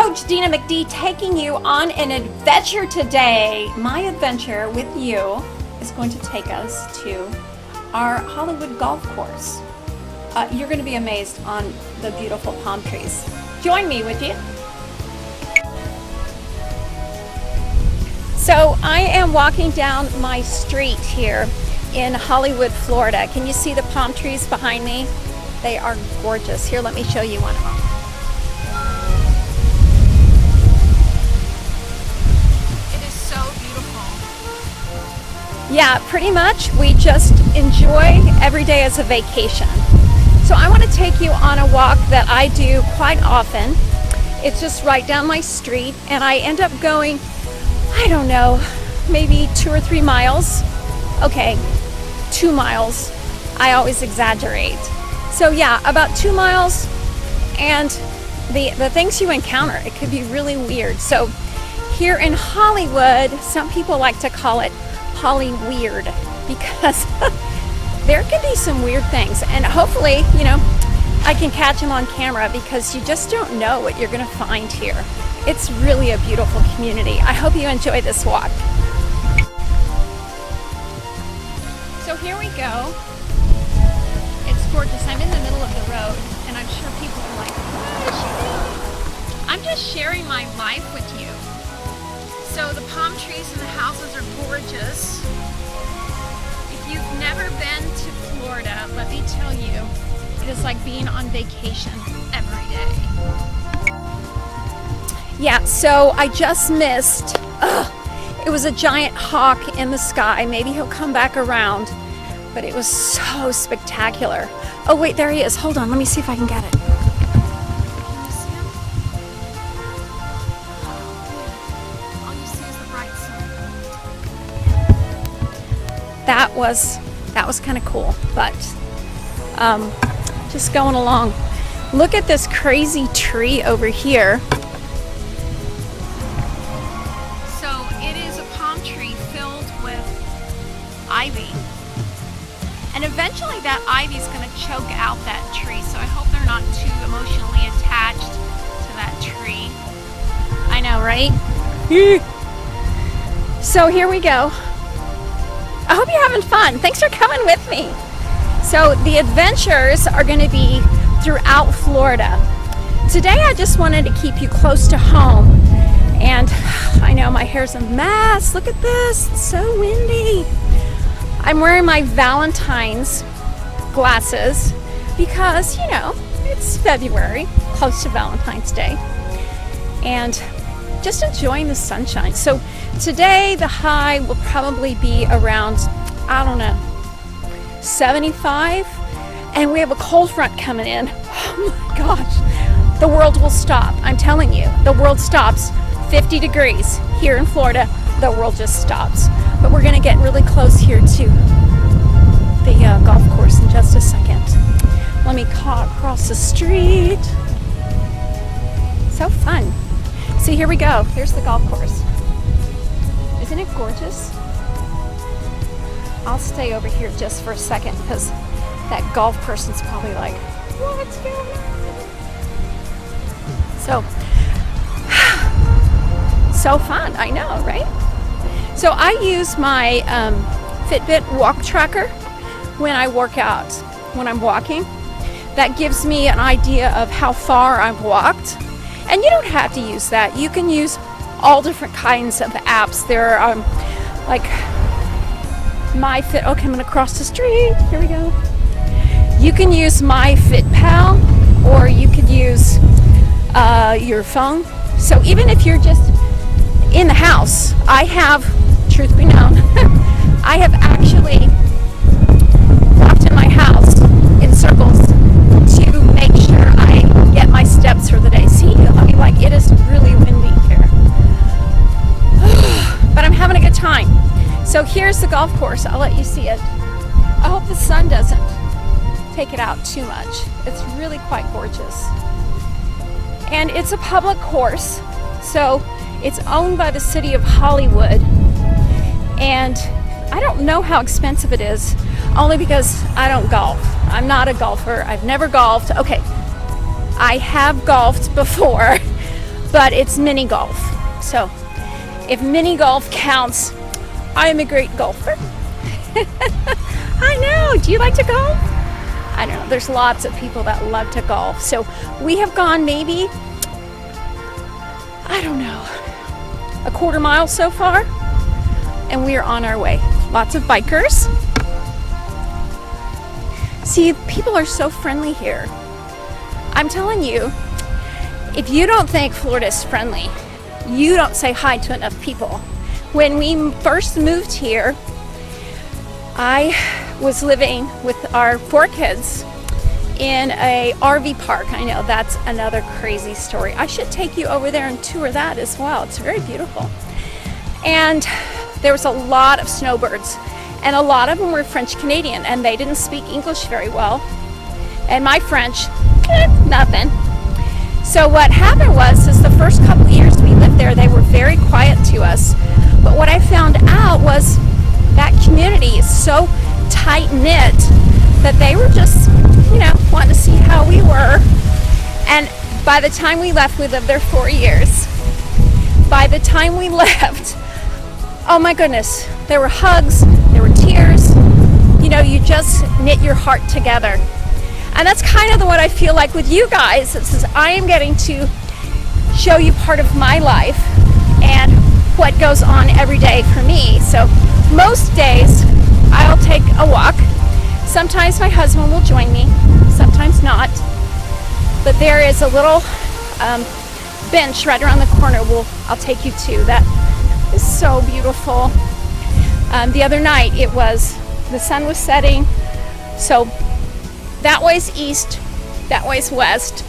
Coach DeenaMcD taking you on an adventure today. My adventure with you is going to take us to our Hollywood golf course. You're going to be amazed on the beautiful palm trees. Join me, would you? So I am walking down my street here in Hollywood, Florida. Can you see the palm trees behind me? They are gorgeous. Here, let me show you one of them. It is so beautiful. Yeah, pretty much. We just enjoy every day as a vacation. So I want to take you on a walk that I do quite often. It's just right down my street, and I end up going, I don't know, maybe 2 or 3 miles. Okay, 2 miles. I always exaggerate. So yeah, about 2 miles, and the things you encounter, it could be really weird. So here in Hollywood, some people like to call it Holly Weird, because there can be some weird things, and hopefully, you know, I can catch them on camera, because you just don't know what you're going to find here. It's really a beautiful community. I hope you enjoy this walk. So here we go. It's gorgeous. I'm in the middle of the road, and I'm sure people are like, what is she doing? I'm just sharing my life with you. So the palm trees and the houses are gorgeous. If you've never been to Florida, let me tell you, it is like being on vacation every day. Yeah, so I just missed, it was a giant hawk in the sky. Maybe he'll come back around, but it was so spectacular. Oh wait, there he is. Hold on, let me see if I can get it. Can you see him? All you see is the bright sun. That was kind of cool, but just going along. Look at this crazy tree over here. Ivy, and eventually that ivy is going to choke out that tree, so I hope they're not too emotionally attached to that tree. I know, right? So here we go. I hope you're having fun. Thanks for coming with me. So the adventures are going to be throughout Florida. Today I just wanted to keep you close to home, and I know my hair's a mess. Look at this, it's so windy. I'm wearing my Valentine's glasses because, you know, it's February, close to Valentine's Day, and just enjoying the sunshine. So today the high will probably be around, I don't know, 75, and we have a cold front coming in. Oh my gosh, the world will stop. I'm telling you, the world stops. 50 degrees here in Florida, the world just stops. But we're going to get really close here to the golf course in just a second. Let me cross the street. So fun. See, here we go. Here's the golf course. Isn't it gorgeous? I'll stay over here just for a second, because that golf person's probably like, what's going on? So fun, I know, right? So I use my Fitbit walk tracker when I work out, when I'm walking. That gives me an idea of how far I've walked. And you don't have to use that. You can use all different kinds of apps. There are like MyFit. Okay, I'm gonna cross the street. Here we go. You can use MyFitPal, or you could use your phone. So even if you're just in the house, I have, truth be known, I have actually walked in my house in circles to make sure I get my steps for the day. See, I mean, like, it is really windy here. But I'm having a good time. So here's the golf course. I'll let you see it. I hope the sun doesn't take it out too much. It's really quite gorgeous. And it's a public course, so it's owned by the city of Hollywood, and I don't know how expensive it is, only because I don't golf. I'm not a golfer. I've never golfed. Okay, I have golfed before, but it's mini golf. So if mini golf counts, I am a great golfer. I know. Do you like to golf? I don't know. There's lots of people that love to golf. So we have gone maybe, I don't know, a quarter mile so far, and we are on our way. Lots of bikers. See, people are so friendly here. I'm telling you, if you don't think Florida is friendly, you don't say hi to enough people. When we first moved here, I was living with our 4 kids in a RV park. I know that's another crazy story. I should take you over there and tour that as well. It's very beautiful. And there was a lot of snowbirds, and a lot of them were French Canadian, and they didn't speak English very well. And my French, nothing. So what happened was, is the first couple of years we lived there, they were very quiet to us. But what I found out was that community is so tight-knit that they were just, wanting to see how we were. And by the time we left, we lived there 4 years. By the time we left, oh my goodness, there were hugs, there were tears. You just knit your heart together. And that's kind of what I feel like with you guys. It says I am getting to show you part of my life and what goes on every day for me. So most days I'll take a walk. Sometimes my husband will join me, sometimes not. But there is a little bench right around the corner I'll take you to. That is so beautiful. The other night the sun was setting, so that way's east, that way's west.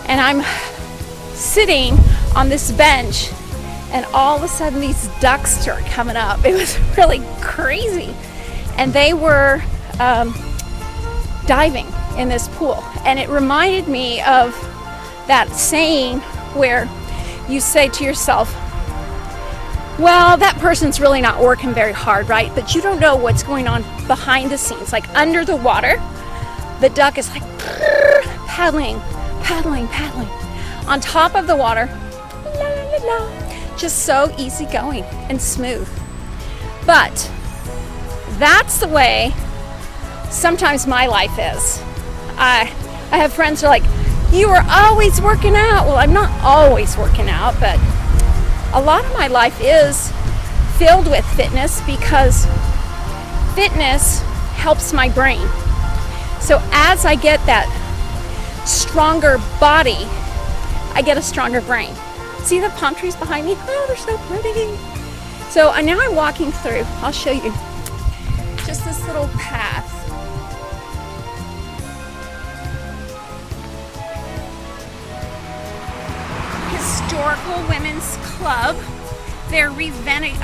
And I'm sitting on this bench, and all of a sudden these ducks start coming up. It was really crazy. And they were diving in this pool. And it reminded me of that saying where you say to yourself, well, that person's really not working very hard, right? But you don't know what's going on behind the scenes. Like under the water, the duck is like paddling. On top of the water, la, la, la, just so easygoing and smooth. But that's the way sometimes my life is. I have friends who are like, you are always working out. Well, I'm not always working out, but a lot of my life is filled with fitness because fitness helps my brain. So as I get that stronger body, I get a stronger brain. See the palm trees behind me? Oh, they're so pretty. So now I'm walking through. I'll show you just this little path. Historical Women's Club. They're revamping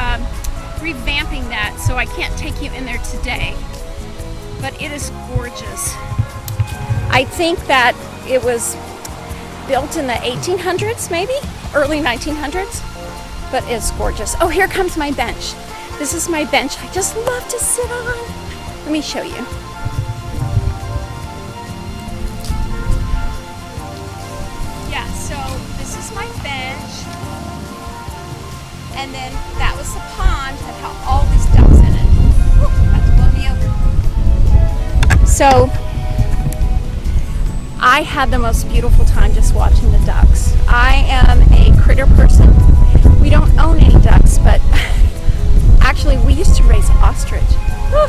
that, so I can't take you in there today. But it is gorgeous. I think that it was built in the 1800s, maybe early 1900s, but it's gorgeous. Oh, here comes my bench. This is my bench. I just love to sit on. Let me show you. Yeah, so this is my bench, and then that was the pond that had all these ducks in it. Woo, about to blow me over. So I had the most beautiful time just watching the ducks. I am a critter person. We don't own any ducks, but actually we used to raise ostrich. Woo.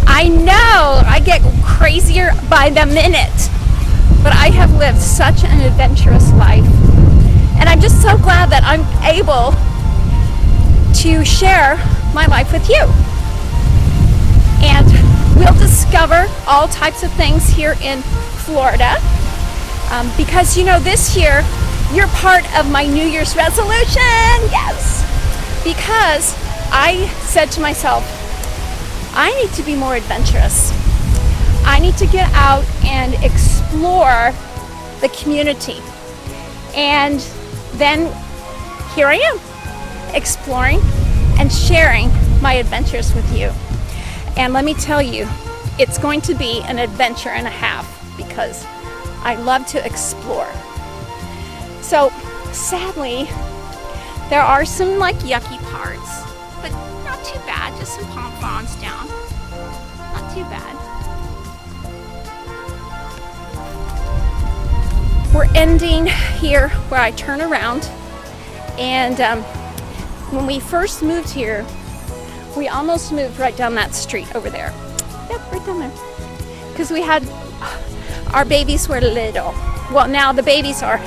I know, I get crazier by the minute, but I have lived such an adventurous life. And I'm just so glad that I'm able to share my life with you. And we'll discover all types of things here in Florida, because this year you're part of my New Year's resolution. Yes, because I said to myself, I need to be more adventurous. I need to get out and explore the community. And then here I am, exploring and sharing my adventures with you. And let me tell you, it's going to be an adventure and a half, because I love to explore. So sadly, there are some like yucky parts, but not too bad. Just some pom fronds down. Not too bad. We're ending here where I turn around, and when we first moved here, we almost moved right down that street over there. Yep, right down there. Because we had, our babies were little. Well, now the babies are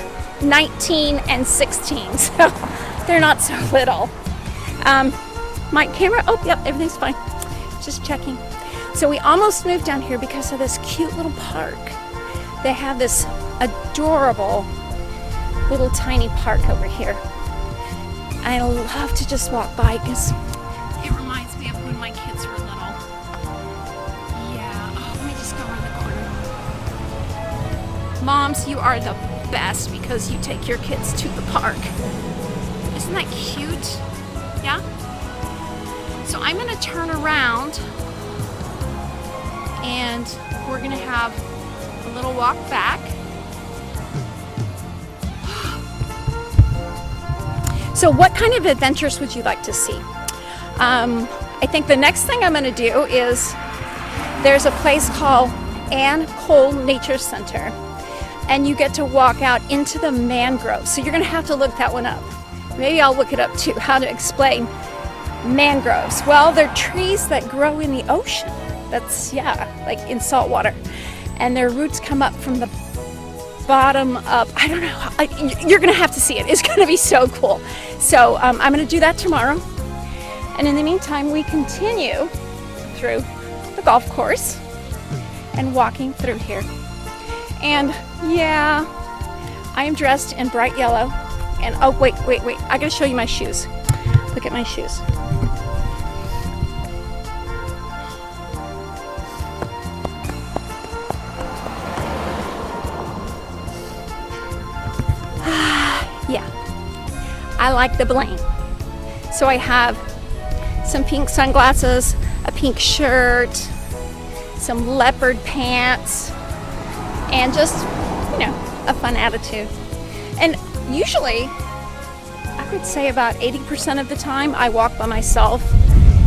19 and 16, so they're not so little. My camera, oh, yep, everything's fine. Just checking. So we almost moved down here because of this cute little park. They have this adorable little tiny park over here. I love to just walk by because it reminds me of when my kids were little. Yeah, oh, let me just go around the corner. Moms, you are the best because you take your kids to the park. Isn't that cute? Yeah? So I'm going to turn around and we're going to have a little walk back. So what kind of adventures would you like to see? I think the next thing I'm going to do is there's a place called Ann Cole Nature Center, and you get to walk out into the mangroves. So you're going to have to look that one up. Maybe I'll look it up too, how to explain mangroves. Well, they're trees that grow in the ocean. That's, yeah, like in salt water. And their roots come up from the bottom up. I don't know. You're going to have to see it. It's going to be so cool. So I'm going to do that tomorrow. And in the meantime, we continue through the golf course and walking through here. And yeah, I am dressed in bright yellow. And oh, wait. I got to show you my shoes. Look at my shoes. Yeah, I like the bling. So I have some pink sunglasses, a pink shirt, some leopard pants, and just, you know, a fun attitude. And usually, I would say about 80% of the time, I walk by myself.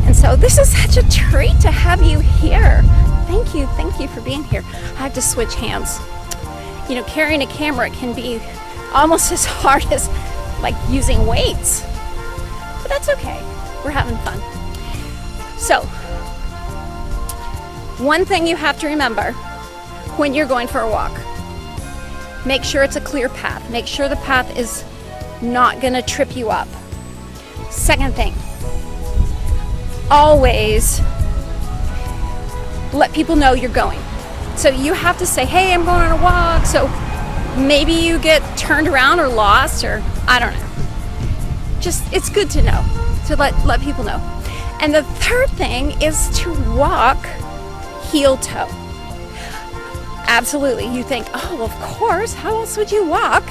And so this is such a treat to have you here. Thank you for being here. I have to switch hands. You know, carrying a camera can be almost as hard as like using weights, but that's okay. We're having fun. So one thing you have to remember when you're going for a walk, make sure it's a clear path. Make sure the path is not going to trip you up. Second thing, always let people know you're going. So you have to say, hey, I'm going on a walk. So maybe you get turned around or lost, or I don't know. Just, it's good to know, to let people know. And the third thing is to walk heel toe. Absolutely. You think, oh, of course, how else would you walk?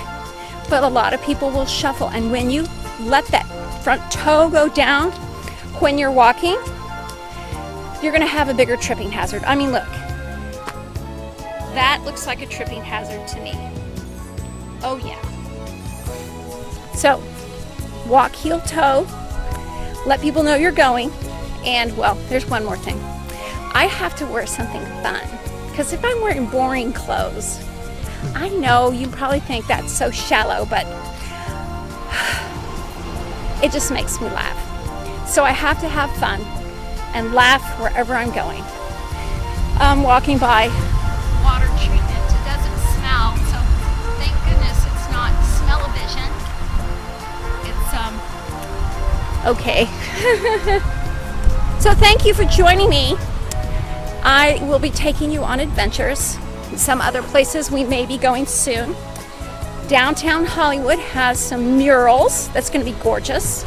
But a lot of people will shuffle. And when you let that front toe go down when you're walking, you're going to have a bigger tripping hazard. I mean, look. That looks like a tripping hazard to me. Oh yeah. So, walk heel toe, let people know you're going, and well, there's one more thing. I have to wear something fun, because if I'm wearing boring clothes, I know you probably think that's so shallow, but it just makes me laugh. So I have to have fun and laugh wherever I'm going. I'm walking by water treatment. It doesn't smell, so thank goodness it's not smell-o-vision. It's okay. So thank you for joining me. I will be taking you on adventures. Some other places we may be going soon. Downtown Hollywood has some murals that's going to be gorgeous.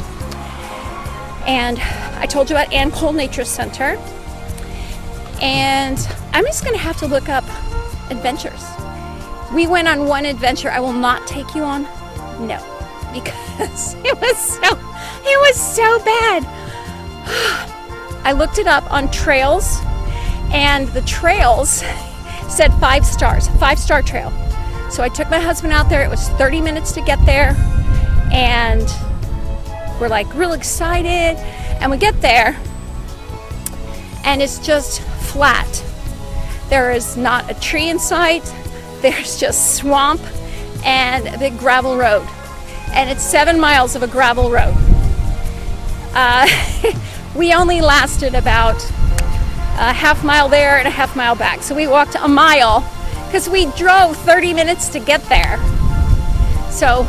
And I told you about Ann Cole Nature Center. And I'm just going to have to look up adventures. We went on one adventure I will not take you on. No, because it was so bad. I looked it up on trails, and the trails said 5 stars, 5-star trail. So I took my husband out there. It was 30 minutes to get there, and we're like real excited, and we get there and it's just flat. There is not a tree in sight. There's just swamp and a big gravel road, and it's 7 miles of a gravel road. We only lasted about a half mile there and a half mile back, so we walked a mile because we drove 30 minutes to get there. So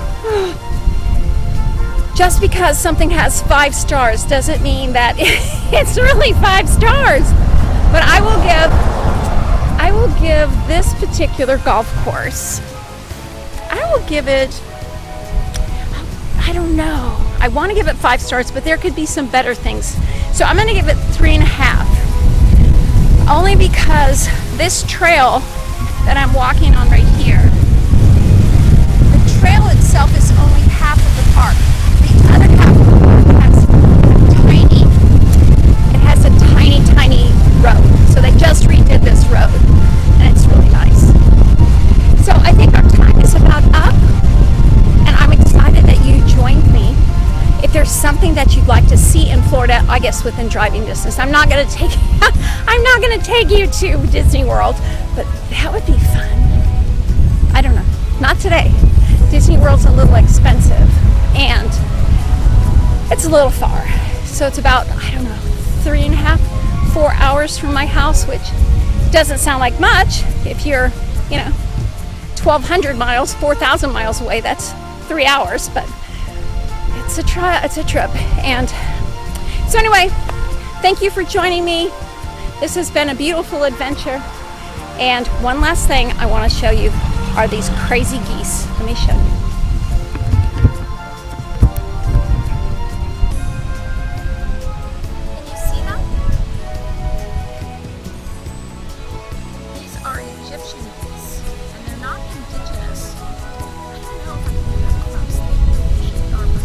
just because something has 5 stars doesn't mean that it's really 5 stars. But I will give this particular golf course, I will give it, I don't know, I want to give it 5 stars, but there could be some better things. So I'm going to give it 3.5. Only because this trail that I'm walking on right here, the trail itself is only half of the park. The other half of the park has a tiny road. So they just redid this road, and it's really nice. So I think our time is about up, and I'm excited that you joined me. If there's something that you'd like to see in Florida, I guess within driving distance, I'm not going to take you to Disney World, but that would be fun. I don't know, not today. Disney World's a little expensive, and it's a little far. So it's about, 3.5, 4 hours from my house, which doesn't sound like much. If you're, 1,200 miles, 4,000 miles away, that's 3 hours, but it's a trip. And so anyway, thank you for joining me. This has been a beautiful adventure. And one last thing I want to show you are these crazy geese. Let me show you. Can you see them? These are Egyptian geese, and they're not indigenous. I don't know if I can get up close. They should be armored.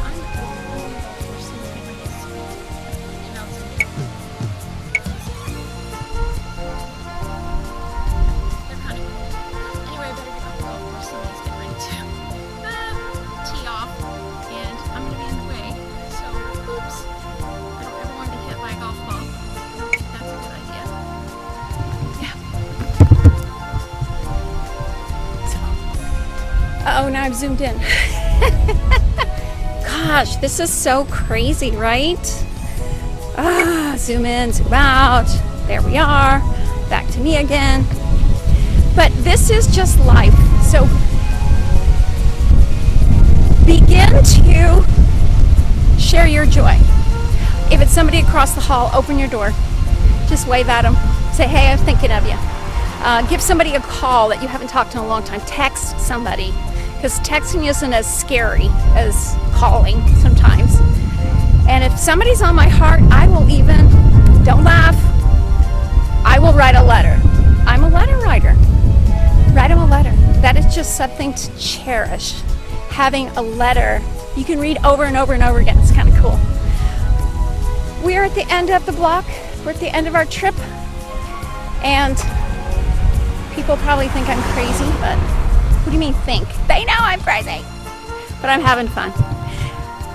I'm going for some cameras. You know, they're kind of cool. Anyway, I better get up close before somebody's getting ready to tee off, and I'm going to be in the way. So, oops. I don't ever want to be hit by a golf ball. I don't think that's a good idea. Yeah. So, now I've zoomed in. Gosh, this is so crazy, right? Zoom in, zoom out. There we are. Back to me again. But this is just life. So begin to share your joy. If it's somebody across the hall, open your door. Just wave at them. Say, hey, I'm thinking of you. Give somebody a call that you haven't talked to in a long time. Text somebody, because texting isn't as scary as calling sometimes. And if somebody's on my heart, I will even, don't laugh, I will write a letter. I'm a letter writer. Write them a letter. That is just something to cherish. Having a letter you can read over and over and over again. It's kind of cool. We're at the end of the block. We're at the end of our trip. And people probably think I'm crazy, but what do you mean think? They know I'm crazy. But I'm having fun.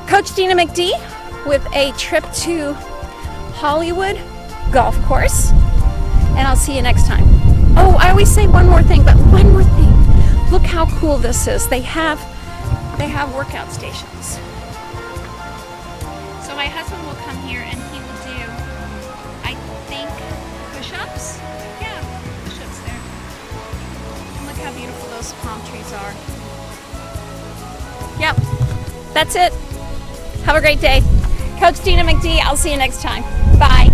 Coach DeenaMcD with a trip to Hollywood golf course. And I'll see you next time. Oh, I always say one more thing, but one more thing. Look how cool this is. They have workout stations. So my husband will come here and he will do, I think, push-ups. Yeah, push-ups there. And look how beautiful those palm trees are. Yep, that's it. Have a great day. Coach DeenaMcD, I'll see you next time. Bye.